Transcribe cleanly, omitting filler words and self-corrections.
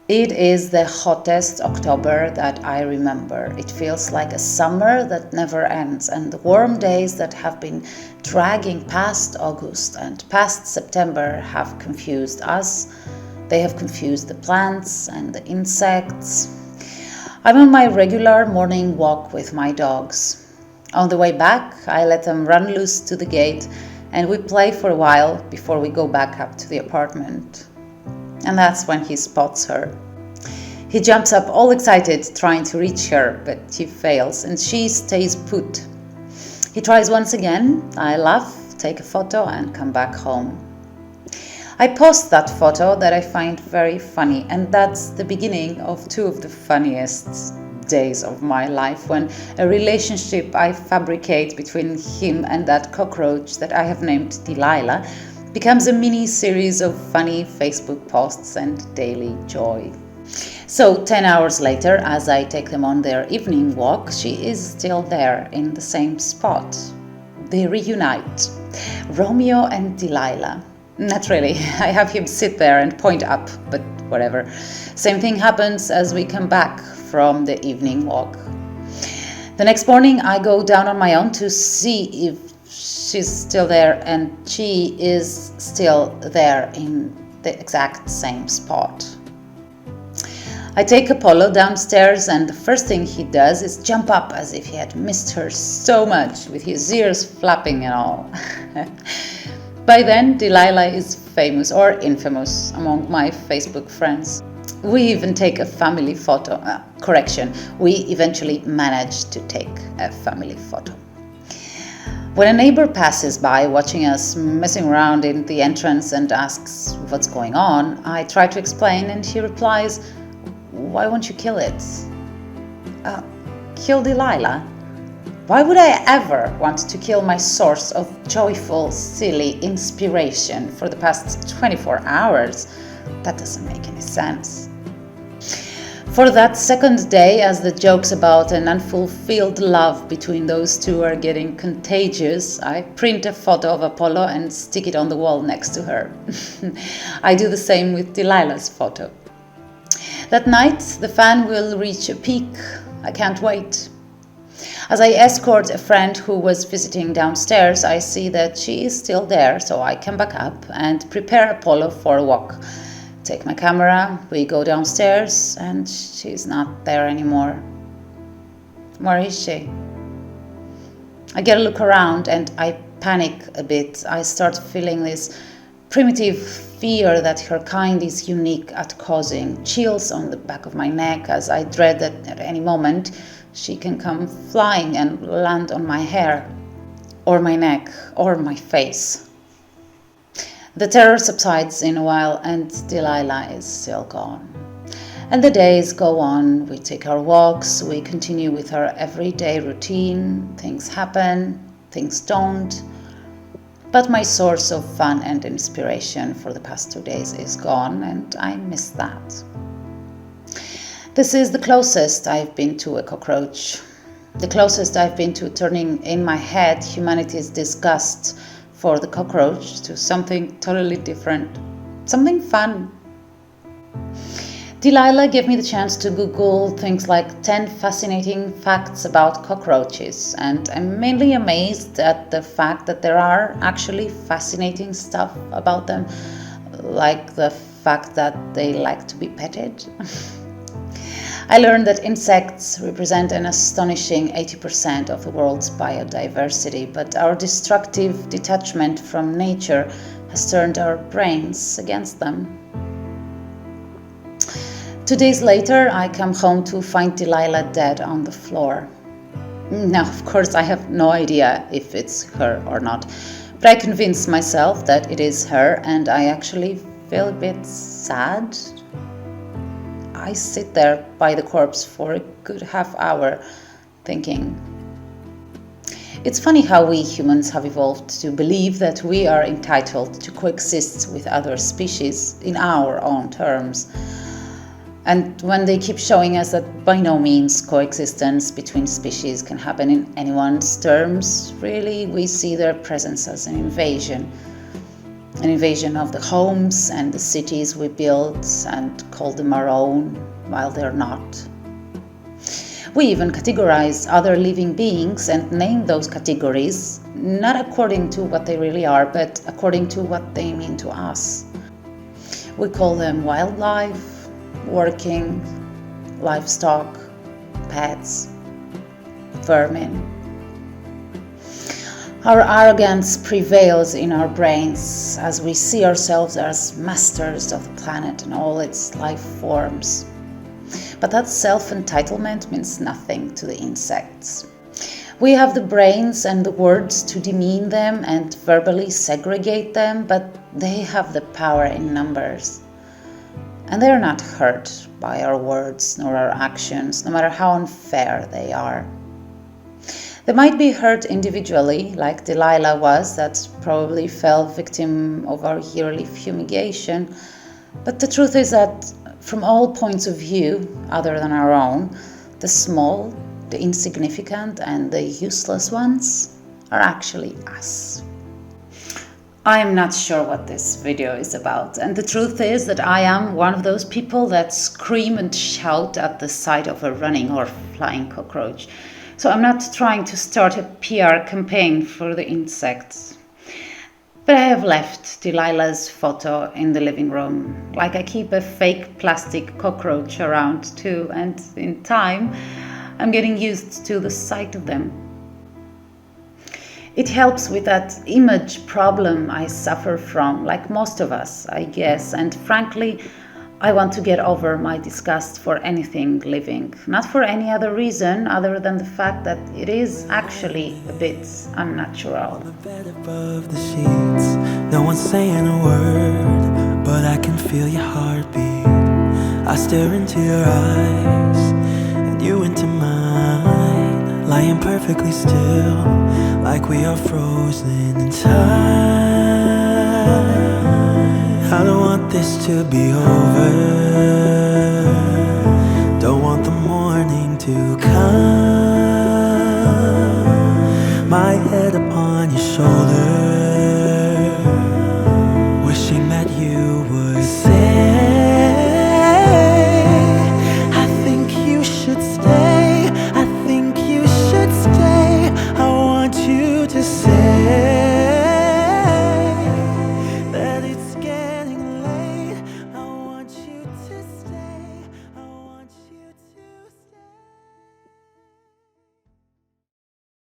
It is the hottest October that I remember. It feels like a summer that never ends, and the warm days that have been dragging past August and past September have confused us. They have confused the plants and the insects. I'm on my regular morning walk with my dogs. On the way back, I let them run loose to the gate, and we play for a while before we go back up to the apartment. And that's when he spots her. He jumps up all excited, trying to reach her, but he fails, and she stays put. He tries once again. I laugh, take a photo, and come back home. I post that photo that I find very funny, and that's the beginning of two of the funniest days of my life, when a relationship I fabricate between him and that cockroach that I have named Delilah becomes a mini series of funny Facebook posts and daily joy. So 10 hours later, as I take them on their evening walk, she is still there in the same spot. They reunite. Romeo and Delilah. Not really. I have him sit there and point up, but whatever. Same thing happens as we come back from the evening walk. The next morning, I go down on my own to see if she's still there, and she is still there in the exact same spot. I take Apollo downstairs, and the first thing he does is jump up as if he had missed her so much, with his ears flapping and all. By then, Delilah is famous or infamous among my Facebook friends. We even take a family photo. We eventually manage to take a family photo. When a neighbor passes by watching us messing around in the entrance and asks what's going on, I try to explain, and he replies, "Why won't you kill it?" Kill Delilah? Why would I ever want to kill my source of joyful, silly inspiration for the past 24 hours? That doesn't make any sense. For that second day, as the jokes about an unfulfilled love between those two are getting contagious, I print a photo of Apollo and stick it on the wall next to her. I do the same with Delilah's photo. That night, the fan will reach a peak. I can't wait. As I escort a friend who was visiting downstairs, I see that she is still there, so I come back up and prepare Apollo for a walk. Take my camera, we go downstairs, and she's not there anymore. Where is she? I get a look around and I panic a bit. I start feeling this primitive fear that her kind is unique at causing chills on the back of my neck, as I dread that at any moment she can come flying and land on my hair, or my neck, or my face. The terror subsides in a while, and Delilah is still gone. And the days go on. We take our walks, we continue with our everyday routine. Things happen, things don't. But my source of fun and inspiration for the past 2 days is gone, and I miss that. This is the closest I've been to a cockroach. The closest I've been to turning in my head humanity's disgust for the cockroach to something totally different, something fun. Delilah gave me the chance to Google things like 10 fascinating facts about cockroaches, and I'm mainly amazed at the fact that there are actually fascinating stuff about them, like the fact that they like to be petted. I learned that insects represent an astonishing 80% of the world's biodiversity, but our destructive detachment from nature has turned our brains against them. 2 days later, I come home to find Delilah dead on the floor. Now, of course, I have no idea if it's her or not, but I convince myself that it is her, and I actually feel a bit sad. I sit there by the corpse for a good half hour, thinking. It's funny how we humans have evolved to believe that we are entitled to coexist with other species in our own terms. And when they keep showing us that by no means coexistence between species can happen in anyone's terms, really we see their presence as an invasion. an invasion of the homes and the cities we built and call them our own while they're not. We even categorize other living beings and name those categories, not according to what they really are, but according to what they mean to us. We call them wildlife, working, livestock, pets, vermin. Our arrogance prevails in our brains as we see ourselves as masters of the planet and all its life forms. But that self-entitlement means nothing to the insects. We have the brains and the words to demean them and verbally segregate them, but they have the power in numbers. And they are not hurt by our words nor our actions, no matter how unfair they are. They might be hurt individually, like Delilah was, that probably fell victim of our yearly fumigation. But the truth is that from all points of view, other than our own, the small, the insignificant, and the useless ones are actually us. I am not sure what this video is about, and the truth is that I am one of those people that scream and shout at the sight of a running or flying cockroach. So I'm not trying to start a PR campaign for the insects. But I have left Delilah's photo in the living room, like I keep a fake plastic cockroach around too, and in time I'm getting used to the sight of them. It helps with that image problem I suffer from, like most of us, I guess, and frankly, I want to get over my disgust for anything living, not for any other reason other than the fact that it is actually a bit unnatural. On the bed above the sheets, no one's saying a word, but I can feel your heartbeat. I stare into your eyes, and you into mine, lying perfectly still, like we are frozen in time. I don't want this to be over.